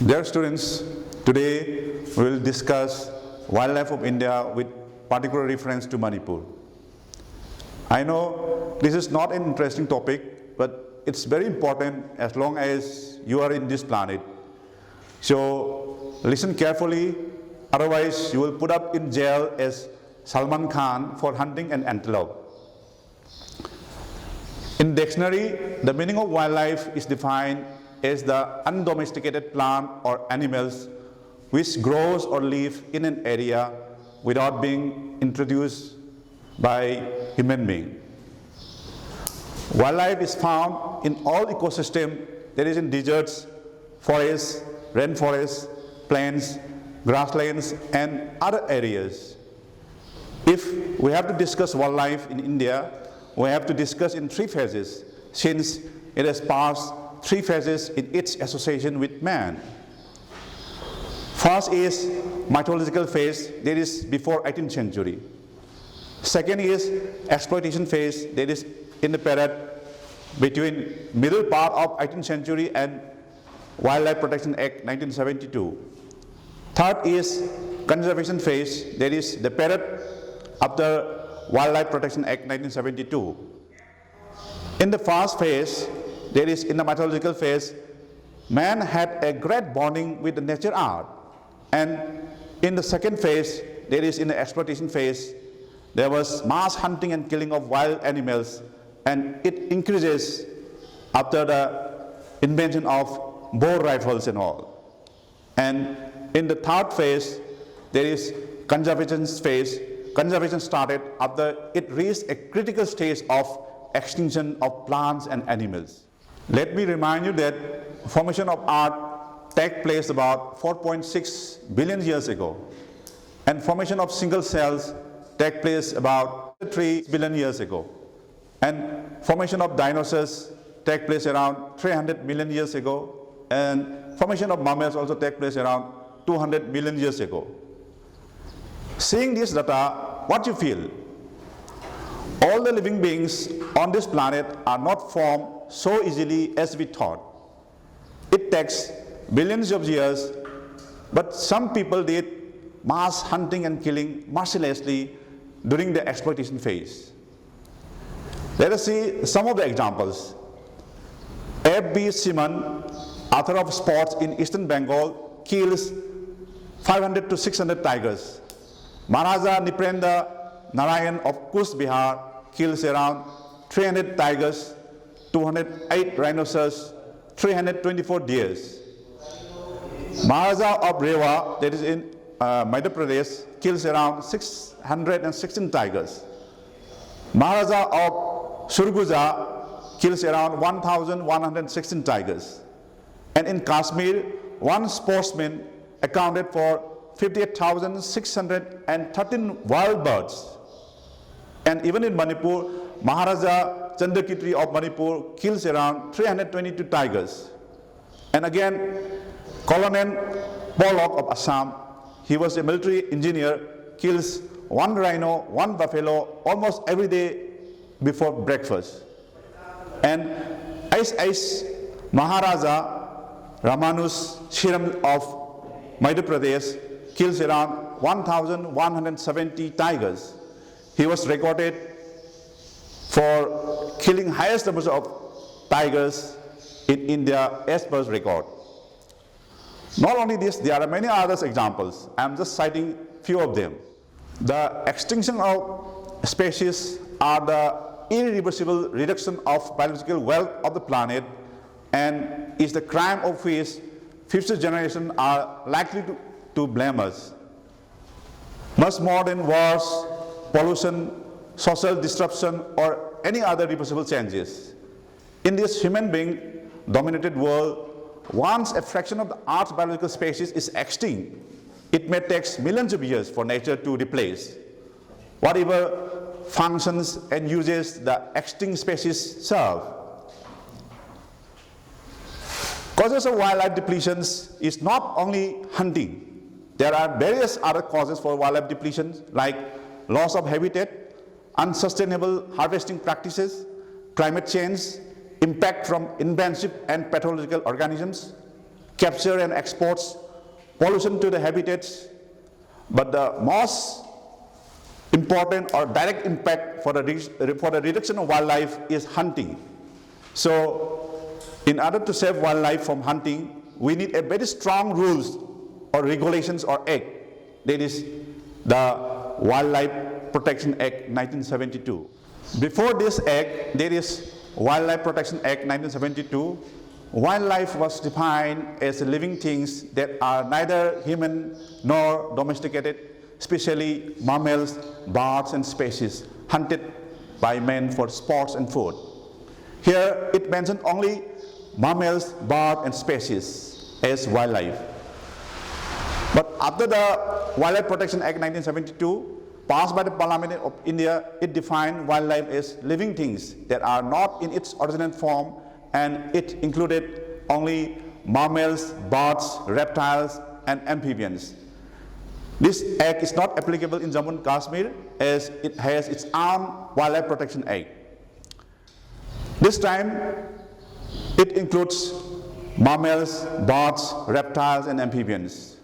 Dear students, today we will discuss wildlife of India with particular reference to Manipur. I know this is not an interesting topic, but it's very important as long as you are in this planet. So listen carefully, otherwise you will put up in jail as Salman Khan for hunting an antelope. In dictionary, the meaning of wildlife is defined as the undomesticated plant or animals which grows or live in an area without being introduced by human being. Wildlife is found in all ecosystems, that is in deserts, forests, rainforests, plains, grasslands, and other areas. If we have to discuss wildlife in India, we have to discuss in three phases, since it has passed three phases in its association with man. First is mythological phase, that is before 18th century. Second is exploitation phase, that is in the period between middle part of 18th century and Wildlife Protection Act 1972. Third is conservation phase, that is the period after Wildlife Protection Act 1972. In the first phase, that is in the mythological phase, man had a great bonding with the nature art. And in the second phase, that is in the exploitation phase, there was mass hunting and killing of wild animals, and it increases after the invention of bow rifles and all. And in the third phase, there is conservation phase. Conservation started after it reached a critical stage of extinction of plants and animals. Let me remind you that formation of Earth took place about 4.6 billion years ago, and formation of single cells took place about 3 billion years ago, and formation of dinosaurs took place around 300 million years ago, and formation of mammals also took place around 200 million years ago. Seeing this data, what you feel? All the living beings on this planet are not formed so easily as we thought. It takes billions of years, but some people did mass hunting and killing mercilessly during the exploitation phase. Let us see some of the examples. F.B. Simon, author of Sports in Eastern Bengal, kills 500 to 600 tigers. Maharaja Nripendranath Narayan of Cooch Behar kills around 300 tigers, 208 rhinoceros, 324 deers. Maharaja of Rewa, that is in Madhya Pradesh, kills around 616 tigers. Maharaja of Surguja kills around 1,116 tigers. And in Kashmir, one sportsman accounted for 58,613 wild birds. And even in Manipur, Maharaja Chandrakitri of Manipur kills around 322 tigers. And again, Colonel Pollock of Assam, he was a military engineer, kills one rhino, one buffalo almost every day before breakfast. And S.S. Maharaja Ramanus Shiram of Madhya Pradesh kills around 1,170 tigers. He was recorded for killing highest numbers of tigers in India as per record. Not only this, there are many other examples. I am just citing few of them. The extinction of species are the irreversible reduction of biological wealth of the planet, and is the crime of which future generations are likely to blame us. Much more than wars, pollution, social disruption, or any other reversible changes. In this human being dominated world, once a fraction of the Earth's biological species is extinct, it may take millions of years for nature to replace whatever functions and uses the extinct species serve. Causes of wildlife depletions is not only hunting. There are various other causes for wildlife depletion, like loss of habitat, unsustainable harvesting practices, climate change, impact from invasive and pathological organisms, capture and exports, pollution to the habitats, but the most important or direct impact for the reduction of wildlife is hunting. So, in order to save wildlife from hunting, we need a very strong rules or regulations or act. That is the Wildlife Protection Act 1972. Before this act, there is Wildlife Protection Act 1972. Wildlife was defined as living things that are neither human nor domesticated, especially mammals, birds and species hunted by men for sports and food. Here it mentioned only mammals, birds and species as wildlife. But after the Wildlife Protection Act 1972 passed by the Parliament of India, it defined wildlife as living things that are not in its original form, and it included only mammals, birds, reptiles and amphibians. This act is not applicable in Jammu and Kashmir as it has its own Wildlife Protection Act. This time it includes mammals, birds, reptiles and amphibians.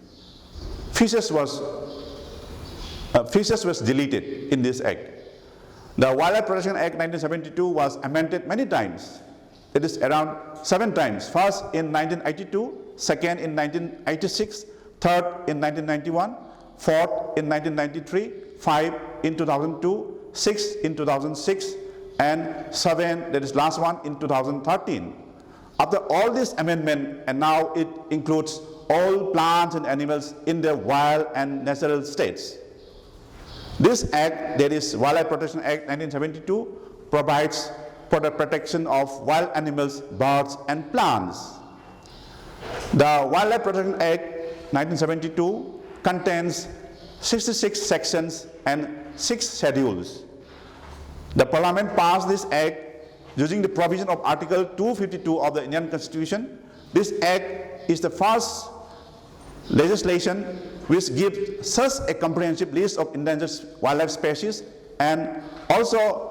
Fishes was deleted in this act. The Wildlife Protection Act 1972 was amended many times. It is around 7 times. First in 1982, second in 1986, third in 1991, fourth in 1993, 5 in 2002, 6 in 2006, and 7, that is last one, in 2013. After all this amendment, and now it includes all plants and animals in their wild and natural states. This act, that is Wildlife Protection Act 1972, provides for the protection of wild animals, birds and plants. The Wildlife Protection Act 1972 contains 66 sections and 6 schedules. The Parliament passed this act using the provision of Article 252 of the Indian Constitution. This act is the first legislation which gives such a comprehensive list of endangered wildlife species and also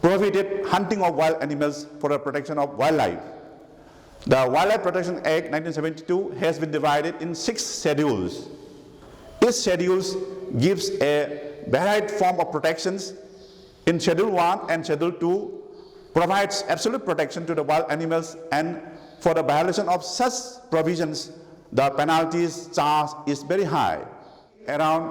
prohibited hunting of wild animals for the protection of wildlife. The Wildlife Protection Act 1972 has been divided in 6 schedules. Each schedule gives a varied form of protections. In Schedule 1 and Schedule 2 provides absolute protection to the wild animals, and for the violation of such provisions, the penalties charged is very high. Around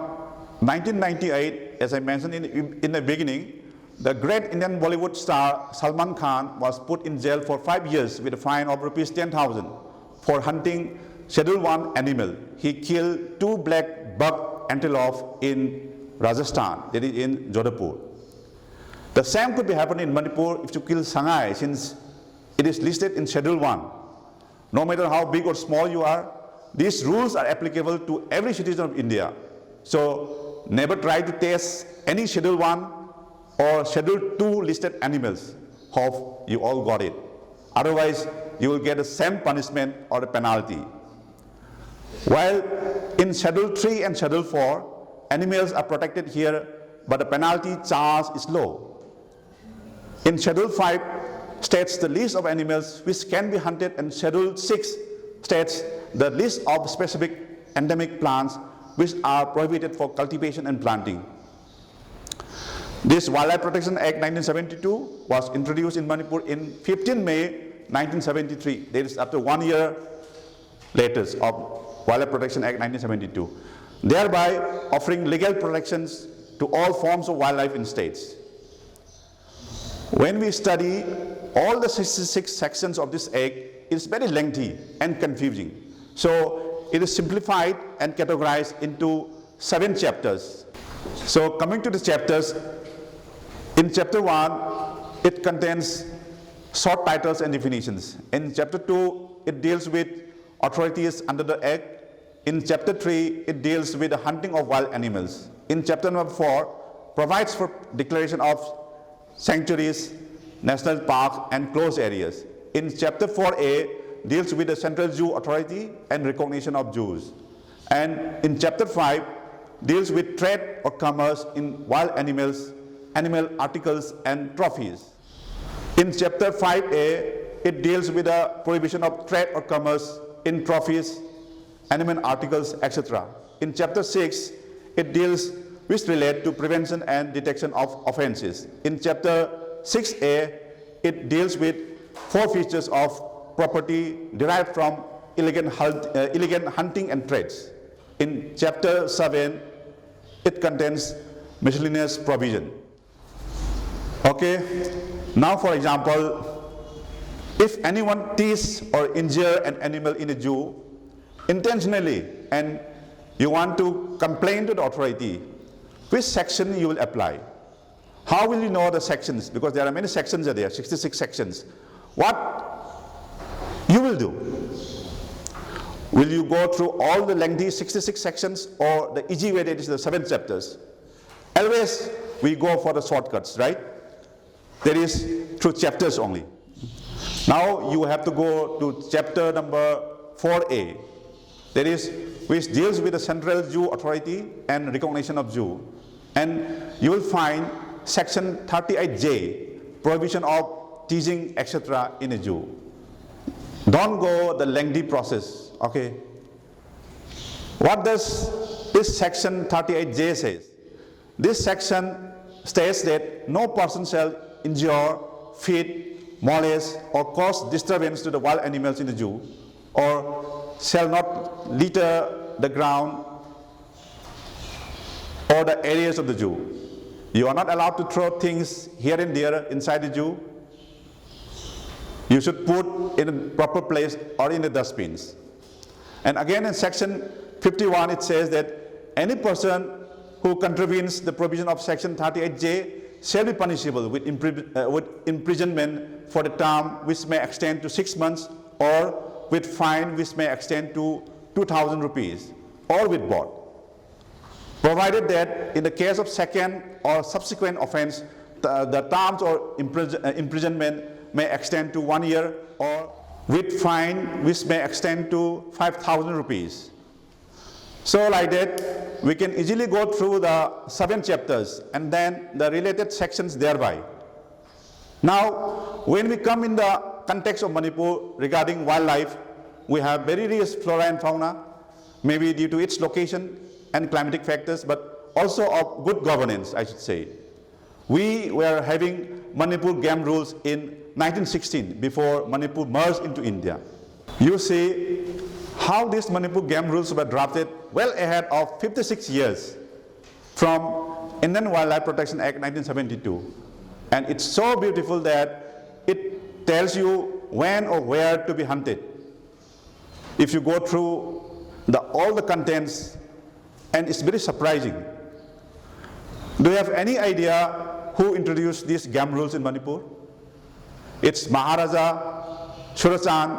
1998, as I mentioned in the beginning, the great Indian Bollywood star Salman Khan was put in jail for 5 years with a fine of rupees 10,000 for hunting Schedule 1 animal. He killed 2 black buck antelope in Rajasthan, that is in Jodhpur. The same could be happening in Manipur if you kill Sangai, since it is listed in Schedule 1. No matter how big or small you are, these rules are applicable to every citizen of India. So never try to test any Schedule 1 or Schedule 2 listed animals. Hope you all got it. Otherwise, you will get the same punishment or a penalty. While in Schedule 3 and Schedule 4, animals are protected here, but the penalty charge is low. In Schedule 5 states the list of animals which can be hunted, and Schedule 6 states the list of specific endemic plants which are prohibited for cultivation and planting. This Wildlife Protection Act 1972 was introduced in Manipur in 15 May 1973. That is after 1 year later of Wildlife Protection Act 1972, thereby offering legal protections to all forms of wildlife in states. When we study all the 66 sections of this act, it is very lengthy and confusing. So it is simplified and categorized into 7 chapters. So coming to the chapters, in Chapter 1, it contains short titles and definitions. In Chapter 2, it deals with authorities under the Act. In Chapter 3, it deals with the hunting of wild animals. In Chapter number 4, provides for declaration of sanctuaries, national parks and closed areas. In Chapter 4A, deals with the Central Zoo Authority and recognition of zoos. And in Chapter 5, deals with trade or commerce in wild animals, animal articles and trophies. In Chapter 5A, it deals with the prohibition of trade or commerce in trophies, animal articles, etc. In chapter 6, it deals which relate to prevention and detection of offenses. In chapter 6a, it deals with 4 features of property derived from illegal hunting and trades. In chapter 7, it contains miscellaneous provision. Okay, now for example, if anyone tease or injure an animal in a zoo intentionally and you want to complain to the authority, which section you will apply? How will you know the sections? Because there are many sections there, 66 sections. What you will do? Will you go through all the lengthy 66 sections, or the easy way, that is the 7 chapters? Always we go for the shortcuts, right? That is through chapters only. Now you have to go to chapter number 4a, that is which deals with the Central Zoo Authority and recognition of zoo. And you will find section 38J, prohibition of teasing, etc. in a zoo. Don't go the lengthy process, okay? What does this section 38J says? This section states that no person shall injure, feed, molest, or cause disturbance to the wild animals in the zoo, or shall not litter the ground or the areas of the zoo. You are not allowed to throw things here and there inside the zoo. You should put in a proper place or in the dustbins. And again in section 51 it says that any person who contravenes the provision of section 38J shall be punishable with imprisonment for the term which may extend to 6 months, or with fine which may extend to 2,000 rupees, or with both, provided that in the case of second or subsequent offense, the terms or imprisonment may extend to 1 year, or with fine which may extend to 5,000 rupees. So like that, we can easily go through the 7 chapters and then the related sections thereby. Now, when we come in the context of Manipur regarding wildlife, we have very rich flora and fauna, maybe due to its location and climatic factors, but also of good governance, I should say. We were having Manipur game rules in 1916, before Manipur merged into India. You see how these Manipur game rules were drafted well ahead of 56 years from Indian Wildlife Protection Act 1972. And it's so beautiful that it tells you when or where to be hunted. If you go through all the contents, and it's very surprising. Do you have any idea who introduced these game rules in Manipur? It's Maharaja Surachand,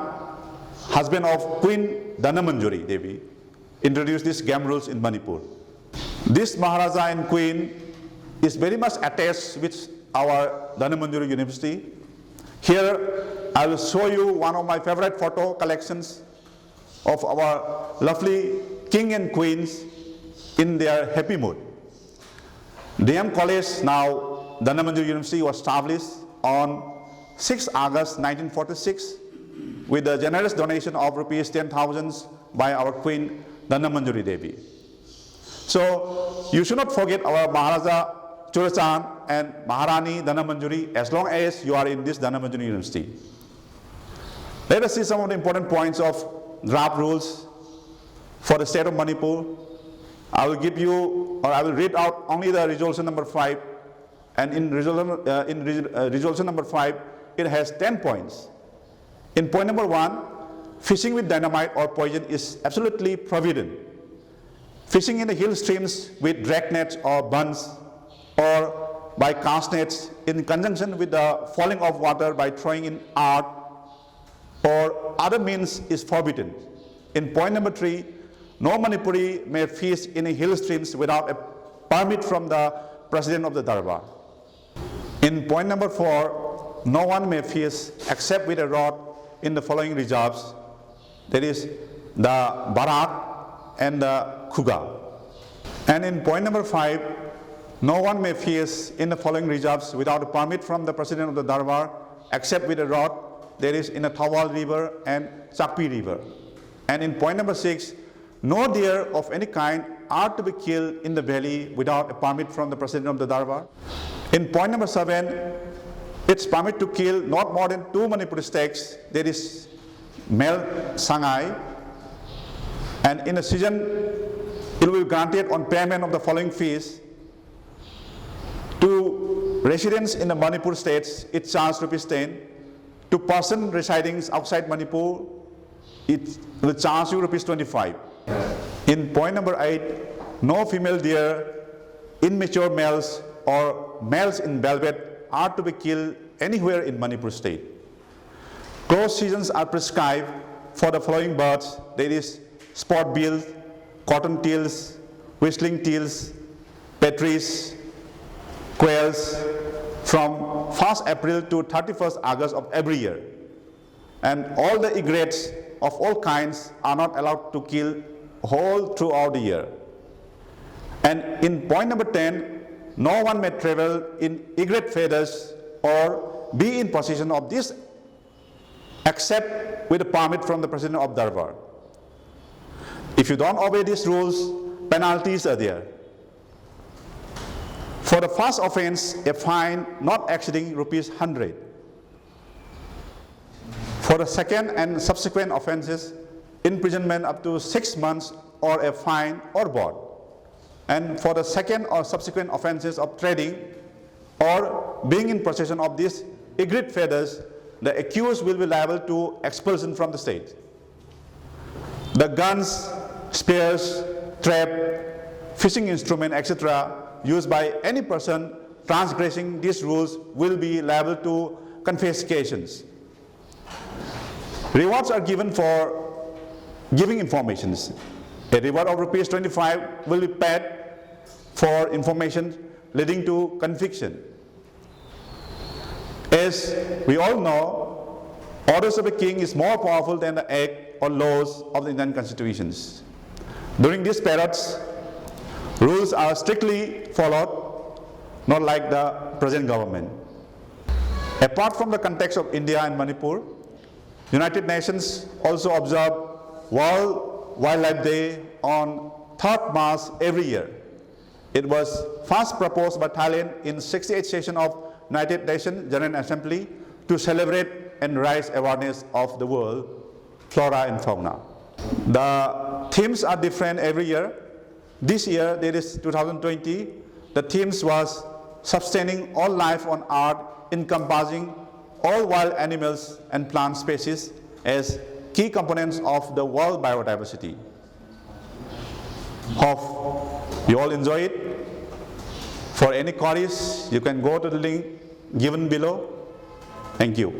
husband of Queen Dhanamanjari Devi, introduced these game rules in Manipur. This Maharaja and Queen is very much attached with our Dhanamanjari University. Here I will show you one of my favorite photo collections of our lovely king and queens in their happy mood. DM College, now Dhanamanjari University, was established on 6 August 1946 with a generous donation of rupees 10,000 by our Queen Dhanamanjari Devi. So you should not forget our Maharaja Surachand and Maharani Dhanamanjari as long as you are in this Dhanamanjari University. Let us see some of the important points of draft rules for the state of Manipur. I will give you, or I will read out only the resolution number 5, and in resolution number 5 it has 10 points. In point number 1, fishing with dynamite or poison is absolutely forbidden. Fishing in the hill streams with drag nets or buns, or by cast nets in conjunction with the falling of water by throwing in earth or other means is forbidden. In point number 3, no Manipuri may fish in hill streams without a permit from the president of the Darbar. In point number 4, no one may fish except with a rod in the following reserves, that is the Barak and the Khuga. And in point number 5, no one may fish in the following reserves without a permit from the president of the Darbar except with a rod, that is in the Thawal River and Chakpi River. And in point number 6, no deer of any kind are to be killed in the valley without a permit from the President of the Darbar. In point number 7, it's permit to kill not more than 2 Manipuri stags, that is male Sangai, and in a season it will be granted on payment of the following fees. To residents in the Manipur states, it charges ₹10. To person residing outside Manipur, it will charge you ₹25. In point number 8, no female deer, immature males or males in velvet are to be killed anywhere in Manipur state. Close seasons are prescribed for the following birds, that is spot-billed, cotton-tails, whistling teals, petrels, quails, from 1st April to 31st August of every year. And all the egrets of all kinds are not allowed to kill whole throughout the year. And in point number 10, no one may travel in egret feathers or be in possession of this except with a permit from the President of Darbar. If you don't obey these rules, penalties are there. For the first offense, a fine not exceeding ₹100. For the second and subsequent offenses, imprisonment up to 6 months or a fine or board. And for the second or subsequent offenses of trading or being in possession of these egret feathers, the accused will be liable to expulsion from the state. The guns, spears, trap, fishing instrument, etc. used by any person transgressing these rules will be liable to confiscations. Rewards are given for giving informations. A reward of ₹25 will be paid for information leading to conviction. As we all know, orders of a king is more powerful than the act or laws of the Indian constitutions. During these periods, rules are strictly followed, not like the present government. Apart from the context of India and Manipur, United Nations also observe World Wildlife Day on 3rd March every year. It was first proposed by Thailand in 68th session of United Nations General Assembly to celebrate and raise awareness of the world flora and fauna. The themes are different every year. This year, that is 2020, the themes was sustaining all life on earth, encompassing all wild animals and plant species as key components of the world biodiversity. Hope you all enjoy it. For any queries, you can go to the link given below. Thank you.